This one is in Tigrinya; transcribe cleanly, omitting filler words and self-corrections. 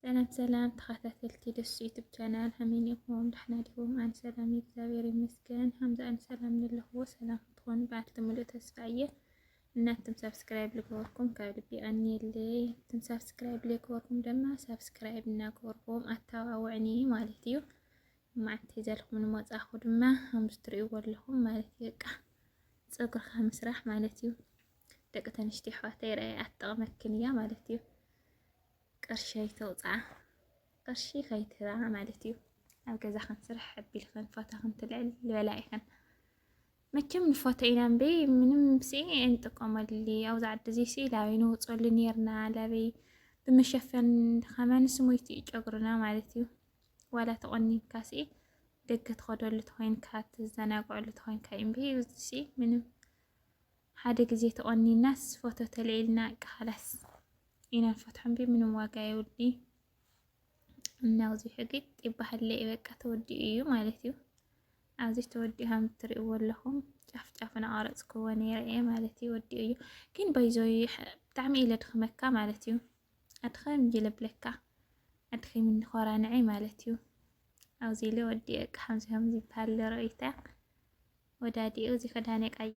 ሰላም ተኸታተልቲ ደስ ዩቱብ ቻናል ሀመን ኢኹም ደህና ዲኹም? ኣነ ሰላም እግዚአብሔር ይመስገን። ሀምዛ ኣነ ሰላም ንለኽዎ ሰላም ትኾኑ ባዕድ ሙሉእ ተስፋ እየ። እናንተም ሰብስክራይብ ልገበርኩም ካብ ልቢ ቀኒየለይ እቶም ሰብስክራይብ ልገበርኩም ድማ ሰብስክራይብ እናገበርኩም ኣተባብዕኒ ማለት እዩ። ማዕተ ዘለኩም ንመጻኹ ድማ ከምዚ ትርእይዎ ኣለኹም ማለት እዩ። በቃ ፀጉርካ ምስራሕ ማለት እዩ። ደቂ ተንሽትዮ ኣሕዋተይ ረኣይ ኣትጠቕመክን እያ ማለት እዩ። ቅርሺ ተውፃ ቅርሺ ከይትራ ማለት እዩ። ኣብ ገዛ ክንስራሕ ኣቢልክን ፎቶ ክንትልዕል ዝበላይክን መቸም ንፎቶ ኢና እምበይ ምንም ብሲ እንጥቀመሉ ኣብዚ ዓዲ እዚ ሲ ላበይ ንውፀሉ ነርና ላበይ ብመሸፈን ከመን ስሙይቲ ጨጉርና ማለት እዩ። ዋላ ተቆኒንካ ሲ ደገ ትኸደሉ ተኮይንካ ትዘናግዐሉ ተኮይንካ እምበይ እዚ ምንም ሓደ ግዜ ተቆኒናስ ፎቶ ተልዒልና ቃላስ ኢና ንፈትሖም ምንም ዋጋ የውዲ እና ኣብዚ ሕጂ ይባሃል ለይ በቃ ተወዲኡ እዩ ማለት እዩ። ኣብዚ ተወዲኡ ከም ትርእይዎ ኣለኹም ጫፍ ጫፍ ናቀረፅክዎ ነይረ ማለት እዩ። ወዲኡ እዩ ግን ባይዞይ ብጣዕሚ ኢለ ድኽመካ ማለት እዩ። ኣድኸም ይለብለካ ኣድኸም እንኮራንዐ ማለት እዩ። ኣብዚ ለ ወዲኡ ከምዚ ይባሃል ርኢታ ወዳዲኡ እዚ ክዳን ቀይ